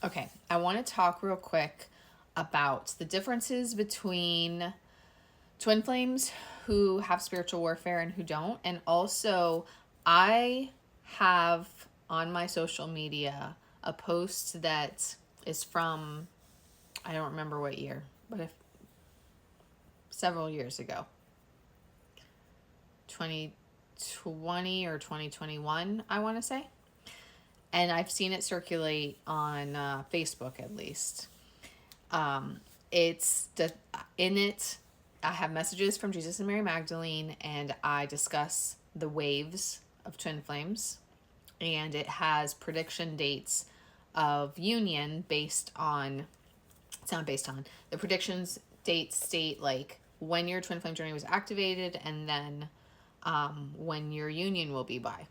Okay, I want to talk real quick about the differences between twin flames who have spiritual warfare and who don't. And also, I have on my social media a post that is from, I don't remember what year, but if several years ago, 2020 or 2021, I want to say. And I've seen it circulate on Facebook at least. It's the in it. I have messages from Jesus and Mary Magdalene, and I discuss the waves of twin flames, and it has prediction dates of union based on. It's not based on the predictions dates state like when your twin flame journey was activated, and then when your union will be by.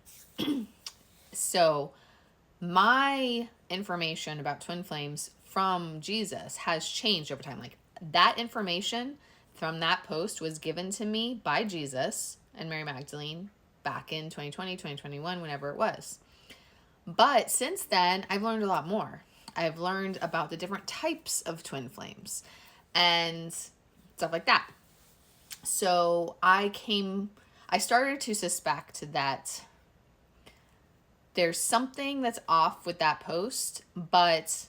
So my information about twin flames from Jesus has changed over time. Like that information from that post was given to me by Jesus and Mary Magdalene back in 2020, 2021, whenever it was. But since then, I've learned a lot more. I've learned about the different types of twin flames and stuff like that. So I started to suspect that there's something that's off with that post, but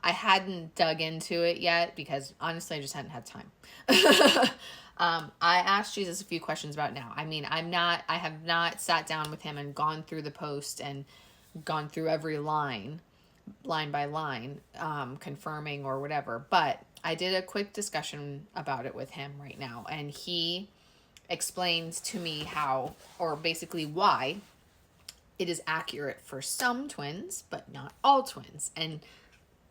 I hadn't dug into it yet because honestly, I just hadn't had time. I asked Jesus a few questions about it now. I mean, I have not sat down with him and gone through the post and gone through every line by line, confirming or whatever. But I did a quick discussion about it with him right now, and he explains to me how, or basically why, it is accurate for some twins, but not all twins. And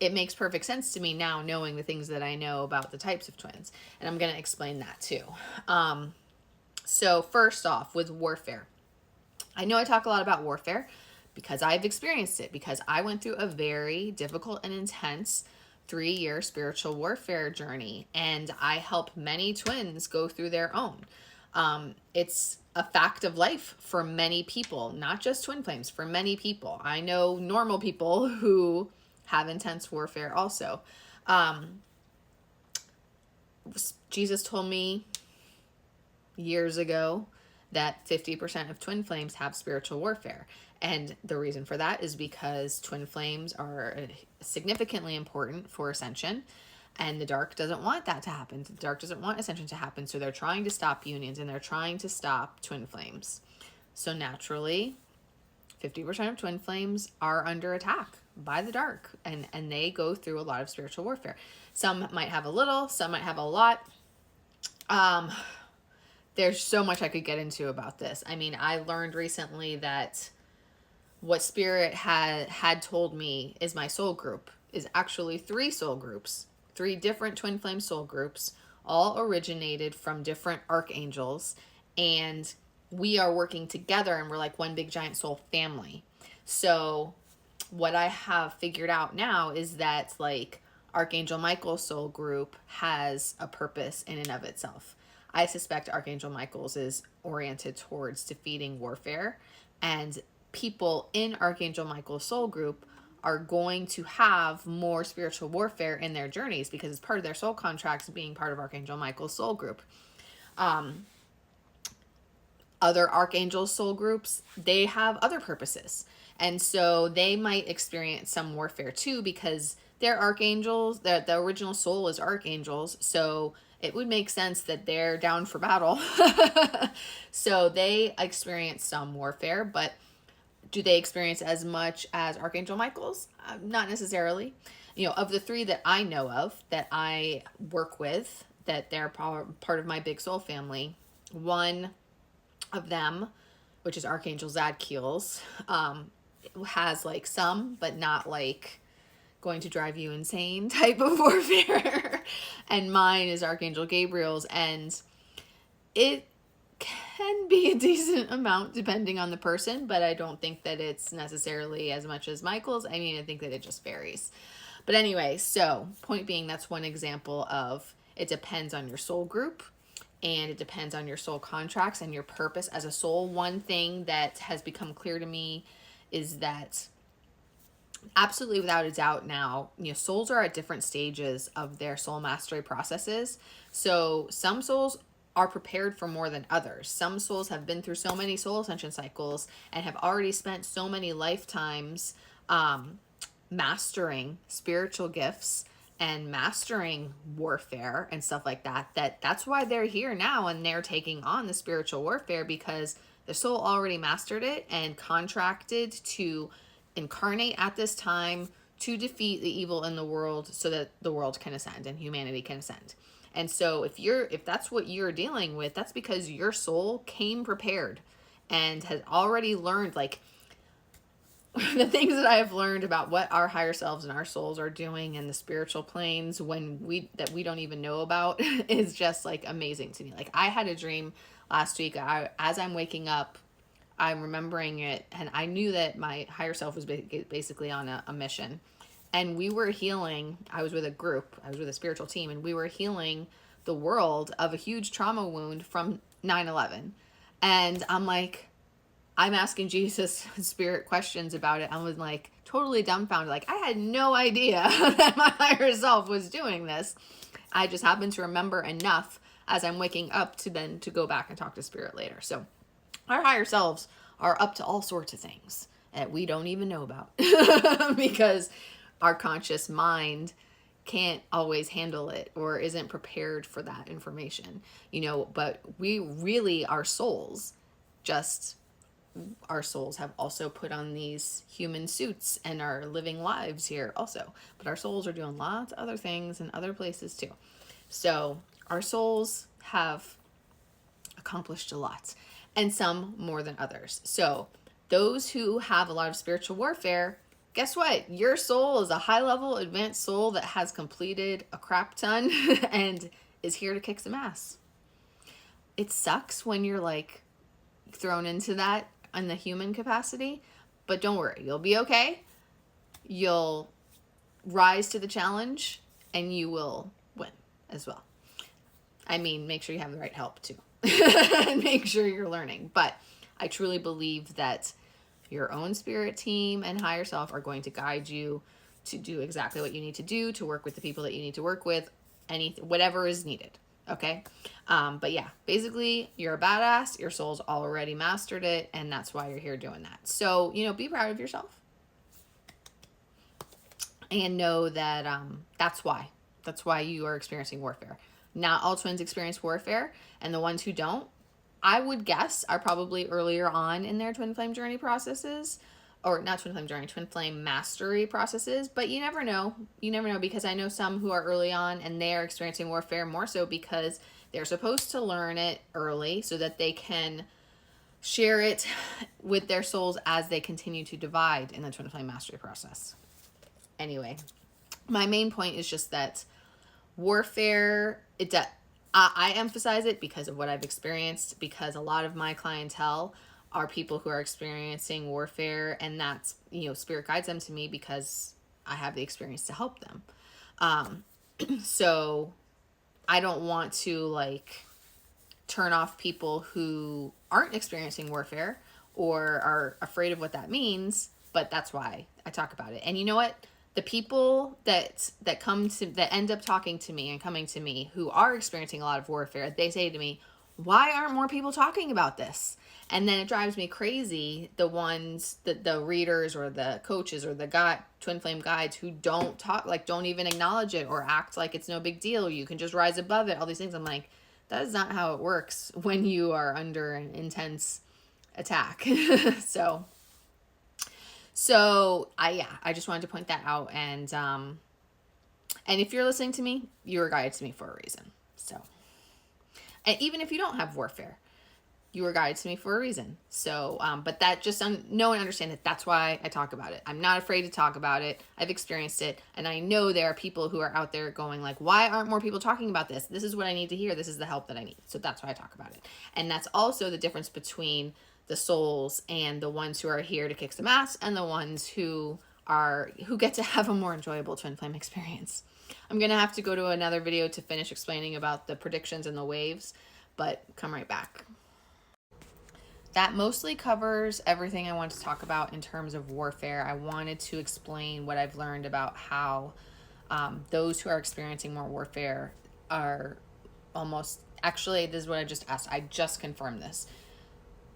it makes perfect sense to me now, knowing the things that I know about the types of twins. And I'm going to explain that too. So, first off, with warfare. I know I talk a lot about warfare because I've experienced it, because I went through a very difficult and intense 3-year spiritual warfare journey, and I help many twins go through their own. It's a fact of life for many people, not just twin flames, for many people. I know normal people who have intense warfare also. Jesus told me years ago that 50% of twin flames have spiritual warfare. And the reason for that is because twin flames are significantly important for ascension. And the dark doesn't want that to happen. The dark doesn't want ascension to happen. So they're trying to stop unions and they're trying to stop twin flames. So naturally, 50% of twin flames are under attack by the dark. And they go through a lot of spiritual warfare. Some might have a little, some might have a lot. There's so much I could get into about this. I mean, I learned recently that what Spirit had told me is my soul group is actually 3 soul groups, 3 different twin flame soul groups, all originated from different archangels, and we are working together and we're like one big giant soul family. So what I have figured out now is that like Archangel Michael's soul group has a purpose in and of itself. I suspect Archangel Michael's is oriented towards defeating warfare, and people in Archangel Michael's soul group are going to have more spiritual warfare in their journeys because it's part of their soul contracts being part of Archangel Michael's soul group. Other archangel soul groups, they have other purposes. And so they might experience some warfare too because they're archangels, the original soul is archangels. So it would make sense that they're down for battle. So they experience some warfare, but do they experience as much as Archangel Michael's? Not necessarily. You know, of the 3 that I know of that I work with, that they're part of my big soul family, one of them, which is Archangel Zadkiel's, has like some, but not like going to drive you insane type of warfare. And mine is Archangel Gabriel's, and it can be a decent amount depending on the person, but I don't think that it's necessarily as much as Michael's. I mean, I think that it just varies. But anyway, so point being, that's one example of it depends on your soul group and it depends on your soul contracts and your purpose as a soul. One thing that has become clear to me is that absolutely, without a doubt, now, souls are at different stages of their soul mastery processes. So some souls are prepared for more than others. Some souls have been through so many soul ascension cycles and have already spent so many lifetimes mastering spiritual gifts and mastering warfare and stuff like that, that's why they're here now and they're taking on the spiritual warfare, because the soul already mastered it and contracted to incarnate at this time to defeat the evil in the world so that the world can ascend and humanity can ascend. And so if that's what you're dealing with, that's because your soul came prepared and has already learned, like, the things that I have learned about what our higher selves and our souls are doing in the spiritual planes that we don't even know about is just like amazing to me. Like, I had a dream last week. As I'm waking up, I'm remembering it, and I knew that my higher self was basically on a mission. And we were healing. I was with a spiritual team, and we were healing the world of a huge trauma wound from 9/11. And I'm asking Jesus spirit questions about it. I was like totally dumbfounded. Like, I had no idea that my higher self was doing this. I just happened to remember enough as I'm waking up to go back and talk to spirit later. So our higher selves are up to all sorts of things that we don't even know about because our conscious mind can't always handle it or isn't prepared for that information, but we really, our souls have also put on these human suits and are living lives here also. But our souls are doing lots of other things in other places too. So our souls have accomplished a lot, and some more than others. So those who have a lot of spiritual warfare, guess what? Your soul is a high-level advanced soul that has completed a crap ton and is here to kick some ass. It sucks when you're like thrown into that in the human capacity, but don't worry, you'll be okay. You'll rise to the challenge and you will win as well. I mean, make sure you have the right help too. And make sure you're learning. But I truly believe that your own spirit team and higher self are going to guide you to do exactly what you need to do, to work with the people that you need to work with, whatever is needed. Okay. But yeah, basically you're a badass, your soul's already mastered it, and that's why you're here doing that. So, be proud of yourself and know that, that's why you are experiencing warfare. Not all twins experience warfare, and the ones who don't, I would guess, are probably earlier on in their twin flame journey processes, or not twin flame journey, twin flame mastery processes, but you never know. You never know, because I know some who are early on and they are experiencing warfare more so because they're supposed to learn it early so that they can share it with their souls as they continue to divide in the twin flame mastery process. Anyway, my main point is just that warfare, I emphasize it because of what I've experienced, because a lot of my clientele are people who are experiencing warfare, and that's, spirit guides them to me because I have the experience to help them. So I don't want to turn off people who aren't experiencing warfare or are afraid of what that means, but that's why I talk about it. And you know what? The people that end up talking to me and coming to me who are experiencing a lot of warfare, they say to me, why aren't more people talking about this? And then it drives me crazy, the ones, the readers or the coaches or the twin flame guides who don't talk, don't even acknowledge it or act like it's no big deal. You can just rise above it. All these things. I'm like, that is not how it works when you are under an intense attack. So I just wanted to point that out. And if you're listening to me, you were guided to me for a reason. So, and even if you don't have warfare, you were guided to me for a reason. So, but that just know and understand that that's why I talk about it. I'm not afraid to talk about it. I've experienced it. And I know there are people who are out there going why aren't more people talking about this? This is what I need to hear. This is the help that I need. So that's why I talk about it. And that's also the difference between the souls and the ones who are here to kick some ass and the ones who get to have a more enjoyable twin flame experience. I'm going to have to go to another video to finish explaining about the predictions and the waves, but come right back. that mostly covers everything I want to talk about in terms of warfare. I wanted to explain what I've learned about how those who are experiencing more warfare are almost, actually, this is what I just asked. I just confirmed this.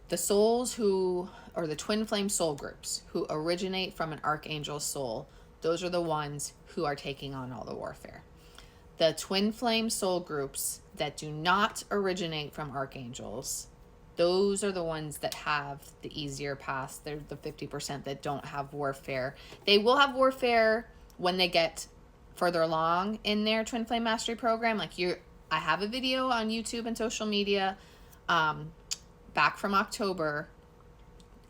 The souls who, or the twin flame soul groups who originate from an archangel soul, those are the ones who are taking on all the warfare. The twin flame soul groups that do not originate from archangels, those are the ones that have the easier path. They're the 50% that don't have warfare. They will have warfare when they get further along in their twin flame mastery program. Like I have a video on YouTube and social media back from October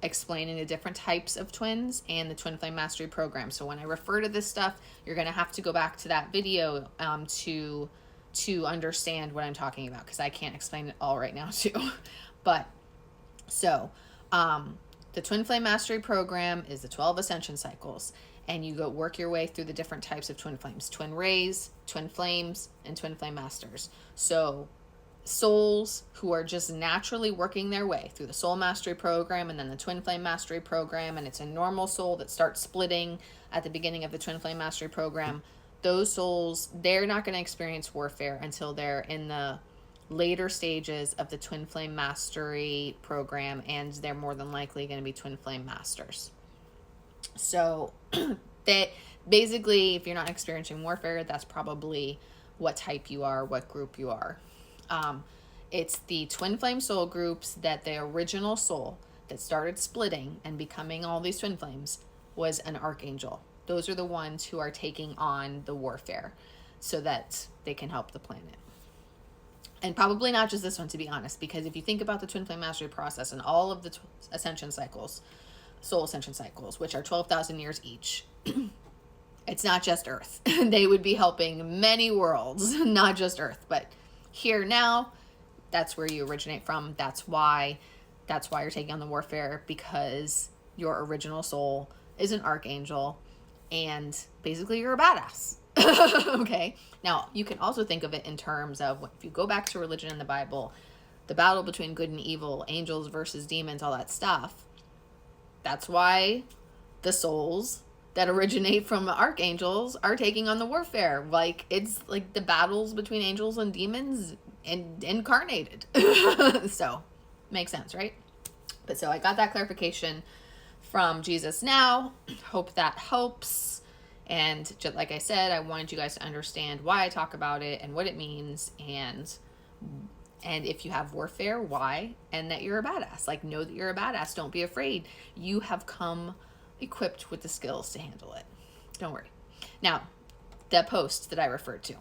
explaining the different types of twins and the twin flame mastery program. So when I refer to this stuff, you're going to have to go back to that video to understand what I'm talking about, because I can't explain it all right now too. But so the twin flame mastery program is the 12 ascension cycles, and you go work your way through the different types of twin flames: twin rays, twin flames, and twin flame masters. So souls who are just naturally working their way through the soul mastery program and then the twin flame mastery program, and it's a normal soul that starts splitting at the beginning of the twin flame mastery program, those souls, they're not going to experience warfare until they're in the later stages of the twin flame mastery program, and they're more than likely going to be twin flame masters. So that basically, if you're not experiencing warfare, that's probably what type you are, what group you are. It's the twin flame soul groups that the original soul that started splitting and becoming all these twin flames was an archangel. Those are the ones who are taking on the warfare so that they can help the planet. And probably not just this one, to be honest, because if you think about the twin flame mastery process and all of the ascension cycles, soul ascension cycles, which are 12,000 years each, it's not just Earth. They would be helping many worlds, not just Earth, but here now, that's where you originate from. That's why you're taking on the warfare, because your original soul is an archangel and basically you're a badass. Okay. Now, you can also think of it in terms of, if you go back to religion in the Bible, the battle between good and evil, angels versus demons, all that stuff. That's why the souls that originate from archangels are taking on the warfare. Like, it's like the battles between angels and demons and incarnated. So, makes sense, right? But so I got that clarification from Jesus now. Hope that helps. And just like I said, I wanted you guys to understand why I talk about it and what it means, and if you have warfare, why, and that you're a badass. Like, know that you're a badass. Don't be afraid. You have come equipped with the skills to handle it. Don't worry. Now, the post that I referred to,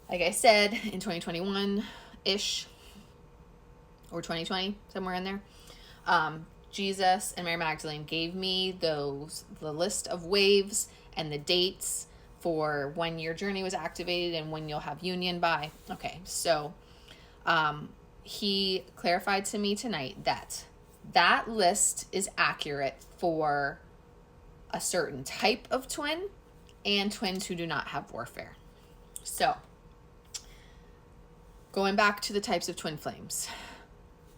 like I said, in 2021-ish, or 2020, somewhere in there, Jesus and Mary Magdalene gave me the list of waves and the dates for when your journey was activated and when you'll have union by. Okay, so he clarified to me tonight that list is accurate for a certain type of twin and twins who do not have warfare. So, going back to the types of twin flames,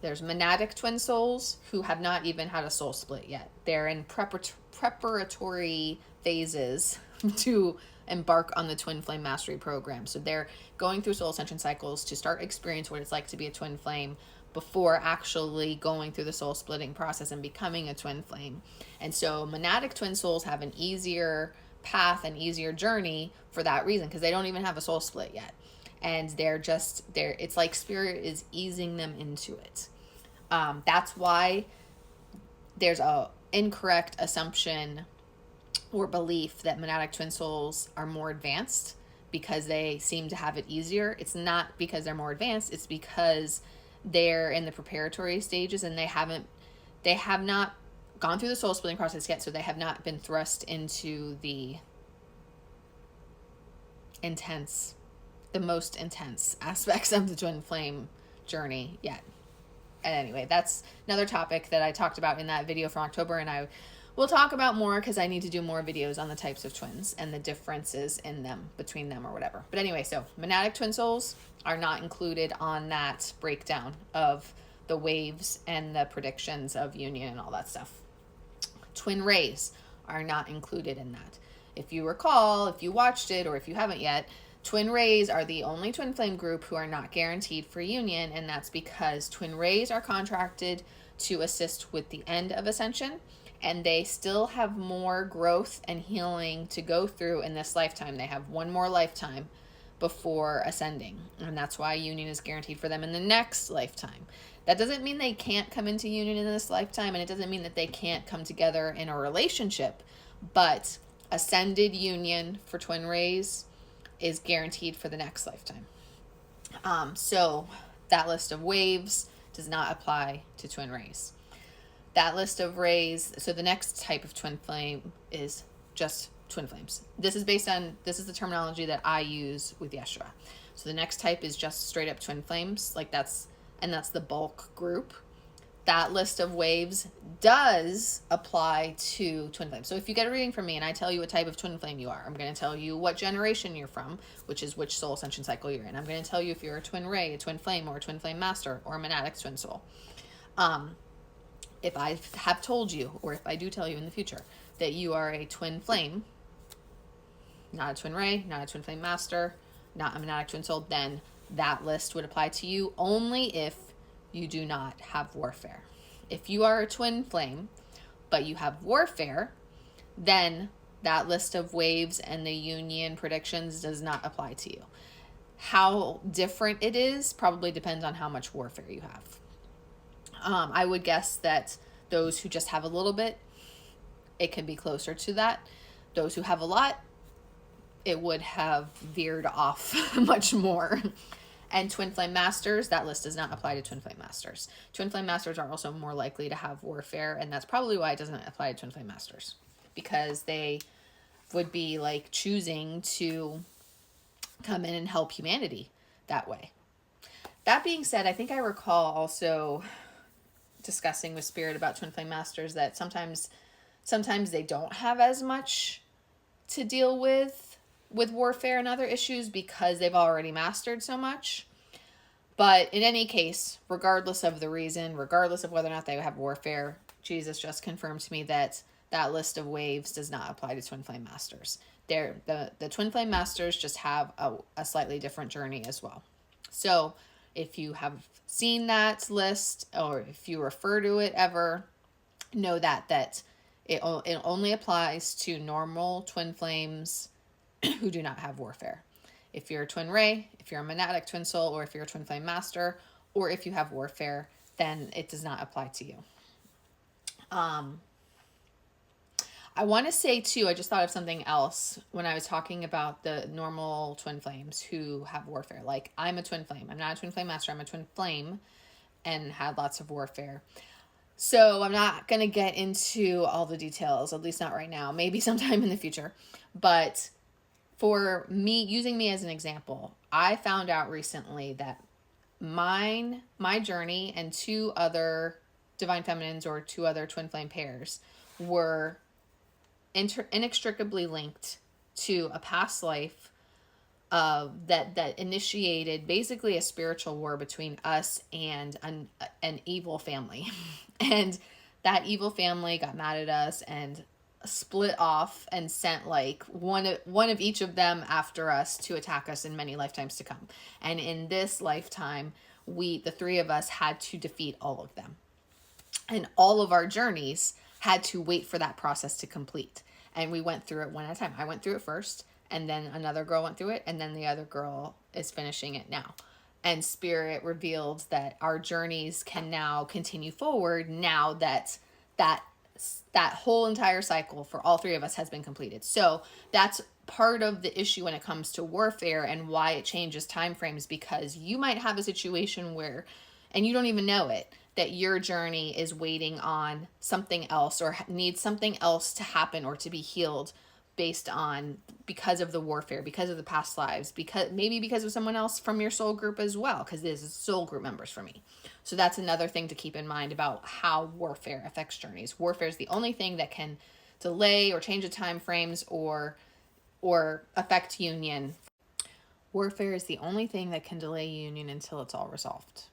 there's monadic twin souls who have not even had a soul split yet. They're in preparatory phases to embark on the twin flame mastery program. So they're going through soul ascension cycles to start experience what it's like to be a twin flame before actually going through the soul splitting process and becoming a twin flame. And so monadic twin souls have an easier path, an easier journey for that reason, because they don't even have a soul split yet. And it's like spirit is easing them into it. That's why there's a incorrect assumption or belief that monadic twin souls are more advanced because they seem to have it easier. It's not because they're more advanced. It's because they're in the preparatory stages and they have not gone through the soul splitting process yet. So they have not been thrust into the most intense aspects of the twin flame journey yet. And anyway, that's another topic that I talked about in that video from October, and I will talk about more because I need to do more videos on the types of twins and the differences in them, between them or whatever. But anyway, so monadic twin souls are not included on that breakdown of the waves and the predictions of union and all that stuff. Twin rays are not included in that. If you recall, if you watched it, or if you haven't yet, twin rays are the only twin flame group who are not guaranteed for union, and that's because twin rays are contracted to assist with the end of ascension, and they still have more growth and healing to go through in this lifetime. They have one more lifetime before ascending, and that's why union is guaranteed for them in the next lifetime. That doesn't mean they can't come into union in this lifetime, and it doesn't mean that they can't come together in a relationship, but ascended union for twin rays is guaranteed for the next lifetime. So that list of waves does not apply to twin rays. That list of rays, so the next type of twin flame is just twin flames. This is the terminology that I use with Yeshua. So the next type is just straight up twin flames, that's the bulk group. That list of waves does apply to twin flames. So if you get a reading from me and I tell you what type of twin flame you are, I'm going to tell you what generation you're from, which is which soul ascension cycle you're in. I'm going to tell you if you're a twin ray, a twin flame, or a twin flame master, or a monadic twin soul. If I have told you, or if I do tell you in the future, that you are a twin flame, not a twin ray, not a twin flame master, not a monadic twin soul, then that list would apply to you only if you do not have warfare. If you are a twin flame, but you have warfare, then that list of waves and the union predictions does not apply to you. How different it is probably depends on how much warfare you have. I would guess that those who just have a little bit, it can be closer to that. Those who have a lot, it would have veered off much more. And twin flame masters, that list does not apply to twin flame masters. Twin flame masters are also more likely to have warfare, and that's probably why it doesn't apply to twin flame masters, because they would be like choosing to come in and help humanity that way. That being said, I think I recall also discussing with Spirit about twin flame masters that sometimes they don't have as much to deal with warfare and other issues because they've already mastered so much. But in any case, regardless of the reason, regardless of whether or not they have warfare, Jesus just confirmed to me that that list of waves does not apply to twin flame masters. The twin flame masters just have a slightly different journey as well. So if you have seen that list, or if you refer to it ever, know that it only applies to normal twin flames who do not have warfare. If you're a twin ray, if you're a monadic twin soul, or if you're a twin flame master, or if you have warfare, then it does not apply to you. I want to say too, I just thought of something else when I was talking about the normal twin flames who have warfare. Like, I'm a twin flame. I'm not a twin flame master. I'm a twin flame and had lots of warfare. So I'm not going to get into all the details, at least not right now, maybe sometime in the future. But for me, using me as an example, I found out recently that my journey and two other divine feminines, or two other twin flame pairs, were inextricably linked to a past life that initiated basically a spiritual war between us and an evil family. And that evil family got mad at us and split off and sent like one of each of them after us to attack us in many lifetimes to come. And in this lifetime, the three of us had to defeat all of them. And all of our journeys had to wait for that process to complete. And we went through it one at a time. I went through it first, and then another girl went through it, and then the other girl is finishing it now. And Spirit revealed that our journeys can now continue forward now that whole entire cycle for all three of us has been completed. So that's part of the issue when it comes to warfare and why it changes time frames, because you might have a situation where, and you don't even know it, that your journey is waiting on something else or needs something else to happen or to be healed because of the warfare, because of the past lives, because of someone else from your soul group as well, because this is soul group members for me. So that's another thing to keep in mind about how warfare affects journeys. Warfare is the only thing that can delay or change the time frames or affect union. Warfare is the only thing that can delay union until it's all resolved.